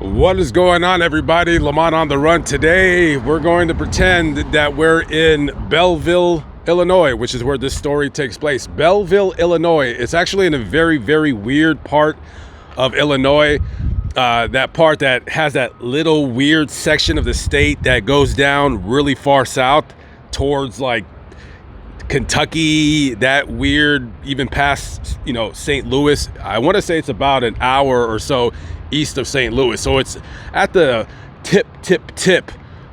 What is going on, everybody? Lamont on the run. Today we're going to pretend that we're in Belleville, Illinois, which is where this story takes place. Belleville, Illinois. It's actually in a very, very weird part of Illinois. That part that has that little weird section of the state that goes down really far south towards like Kentucky, that weird, even past, St. Louis. I want to say it's about an hour or so east of St. Louis. So it's at the tip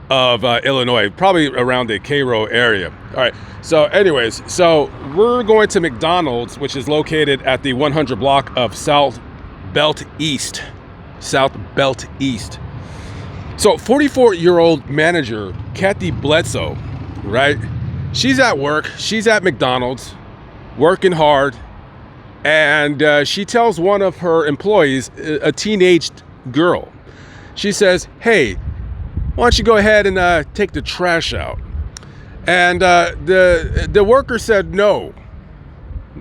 of Illinois, probably around the Cairo area. All right. So anyways, we're going to McDonald's, which is located at the 100 block of South Belt East. So 44-year-old manager, Kathy Bledsoe, right? She's at work. She's at McDonald's, working hard. And she tells one of her employees, a teenage girl, she says, "Hey, why don't you go ahead and take the trash out?" And the worker said no,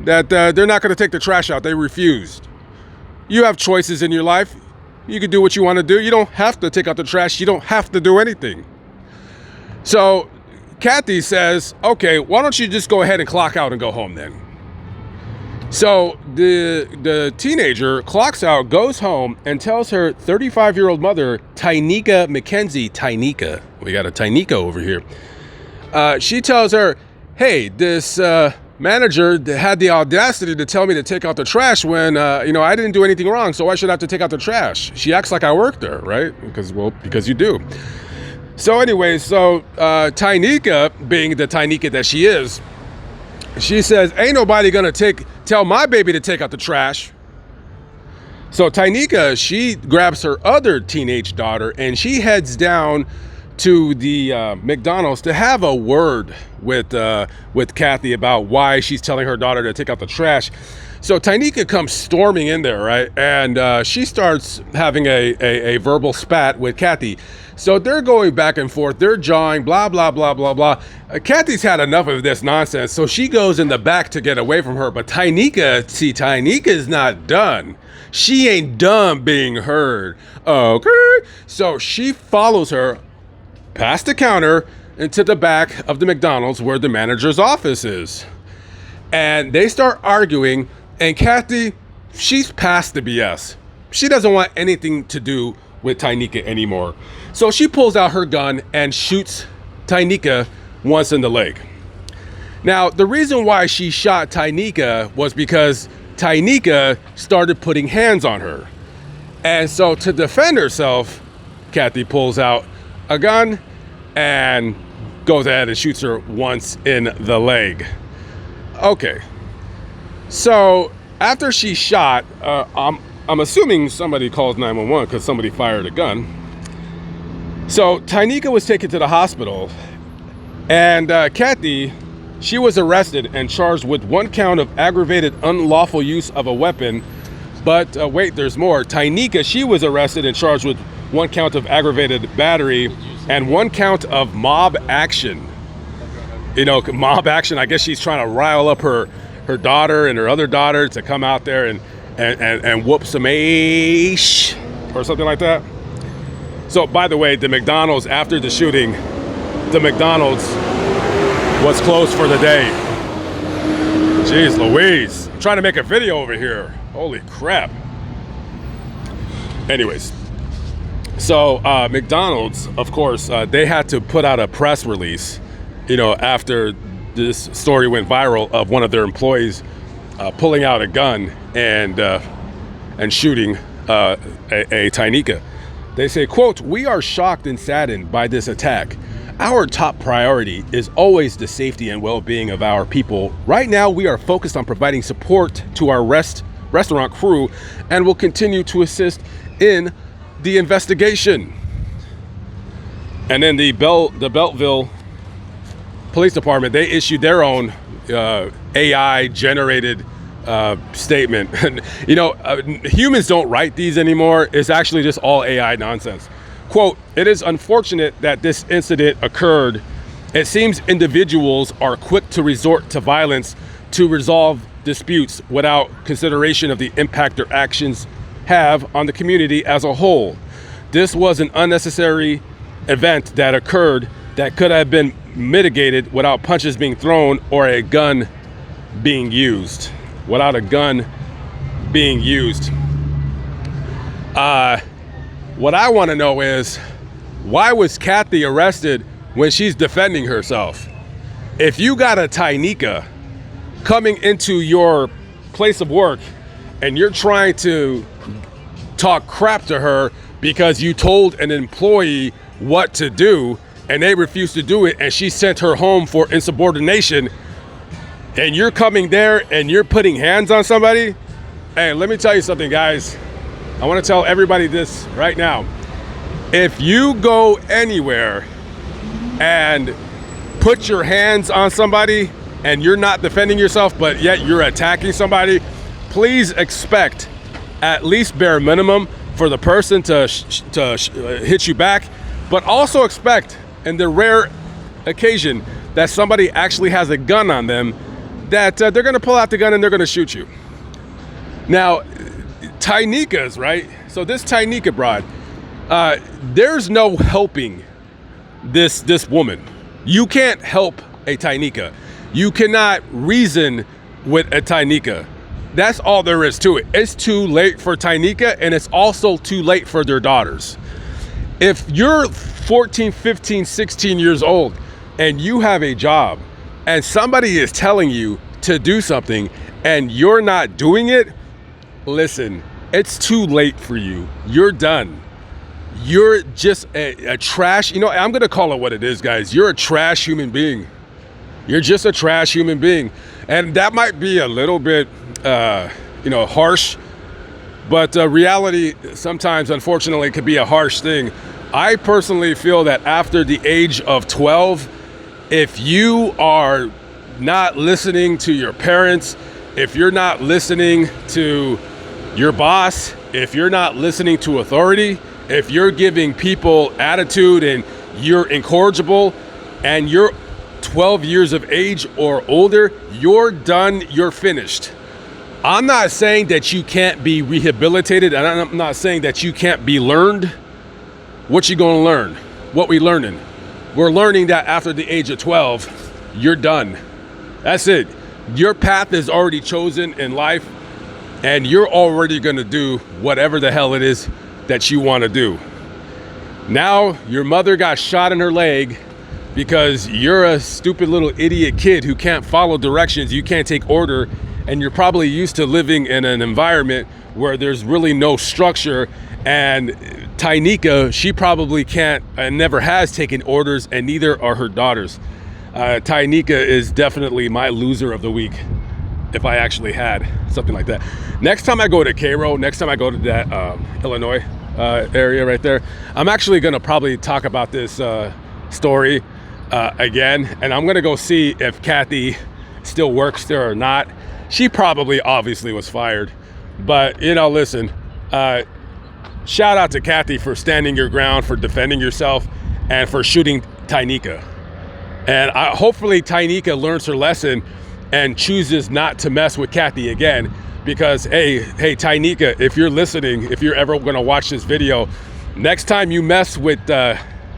that they're not going to take the trash out. They refused. You have choices in your life. You can do what you want to do. You don't have to take out the trash. You don't have to do anything. So Kathy says, "Okay, why don't you just go ahead and clock out and go home then?" So the teenager clocks out, goes home, and tells her 35-year-old mother, TyNika McKenzie, TyNika, we got a TyNika over here. She tells her, "Hey, this manager had the audacity to tell me to take out the trash when, I didn't do anything wrong, so why should I have to take out the trash? She acts like I work there, right? Because you do." So anyways, TyNika, being the TyNika that she is, she says, "Ain't nobody gonna tell my baby to take out the trash." So TyNika, she grabs her other teenage daughter and she heads down to the McDonald's to have a word with Kathy about why she's telling her daughter to take out the trash. So TyNika comes storming in there, right? And she starts having a verbal spat with Kathy. So they're going back and forth. They're jawing, blah, blah, blah, blah, blah. Kathy's had enough of this nonsense. So she goes in the back to get away from her. But TyNika's not done. She ain't done being heard. Okay. So she follows her past the counter into the back of the McDonald's where the manager's office is. And they start arguing. And Kathy, she's past the BS. She doesn't want anything to do with TyNika anymore. So she pulls out her gun and shoots TyNika once in the leg. Now, the reason why she shot TyNika was because TyNika started putting hands on her. And so to defend herself, Kathy pulls out a gun and goes ahead and shoots her once in the leg. Okay. So after she's shot, I'm assuming somebody calls 911 because somebody fired a gun. So TyNika was taken to the hospital, and Kathy, she was arrested and charged with 1 count of aggravated unlawful use of a weapon. But wait, there's more. TyNika, she was arrested and charged with 1 count of aggravated battery and 1 count of mob action. Mob action, I guess she's trying to rile up her daughter and her other daughter to come out there and whoop some ash or something like that. So, by the way, the McDonald's, after the shooting, the McDonald's was closed for the day. Jeez Louise, I'm trying to make a video over here. Holy crap. Anyways, so McDonald's, of course, they had to put out a press release, after this story went viral of one of their employees pulling out a gun and shooting a TyNika. They say, quote, "We are shocked and saddened by this attack. Our top priority is always the safety and well-being of our people. Right now, we are focused on providing support to our restaurant crew and will continue to assist in the investigation." And then the Beltsville Police Department, they issued their own AI generated statement. Humans don't write these anymore. It's actually just all AI nonsense. Quote, "It is unfortunate that this incident occurred. It seems individuals are quick to resort to violence to resolve disputes without consideration of the impact their actions have on the community as a whole. this was an unnecessary event that occurred that could have been mitigated without punches being thrown or a gun being used. Without a gun being used. What I want to know is, why was Kathy arrested when she's defending herself? If you got a TyNika coming into your place of work and you're trying to talk crap to her because you told an employee what to do and they refused to do it and she sent her home for insubordination, and you're coming there and you're putting hands on somebody, hey, let me tell you something, guys. I want to tell everybody this right now. If you go anywhere and put your hands on somebody and you're not defending yourself, but yet you're attacking somebody, please expect, at least bare minimum, for the person to hit you back, but also expect, in the rare occasion that somebody actually has a gun on them, that they're going to pull out the gun and they're going to shoot you. Now, TyNika's, right? So this TyNika broad, there's no helping this woman. You can't help a TyNika. You cannot reason with a TyNika. That's all there is to it. It's too late for TyNika, and it's also too late for their daughters. If you're 14, 15, 16 years old and you have a job and somebody is telling you to do something and you're not doing it, listen, it's too late for you. You're done. You're just a trash, I'm going to call it what it is, guys. You're a trash human being. You're just a trash human being. And that might be a little bit, harsh, but reality sometimes, unfortunately, could be a harsh thing. I personally feel that after the age of 12, if you are not listening to your parents, if you're not listening to your boss, if you're not listening to authority, if you're giving people attitude and you're incorrigible and you're 12 years of age or older, you're done, you're finished. I'm not saying that you can't be rehabilitated, and I'm not saying that you can't be learned. What you gonna learn? What we learning? We're learning that after the age of 12, you're done. That's it. Your path is already chosen in life, and you're already gonna do whatever the hell it is that you wanna do. Now, your mother got shot in her leg because you're a stupid little idiot kid who can't follow directions, you can't take order, and you're probably used to living in an environment where there's really no structure. And TyNika, she probably can't and never has taken orders, and neither are her daughters. TyNika is definitely my loser of the week, if I actually had something like that. Next time I go to Cairo, next time I go to that Illinois area right there, I'm actually gonna probably talk about this story again, and I'm gonna go see if Kathy still works there or not. She probably obviously was fired, but listen, shout out to Kathy for standing your ground, for defending yourself, and for shooting TyNika. And hopefully TyNika learns her lesson and chooses not to mess with Kathy again, because hey TyNika, if you're listening, if you're ever gonna watch this video, next time you mess with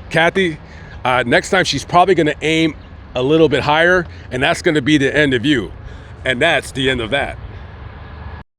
Kathy, next time she's probably gonna aim a little bit higher, and that's gonna be the end of you. And that's the end of that.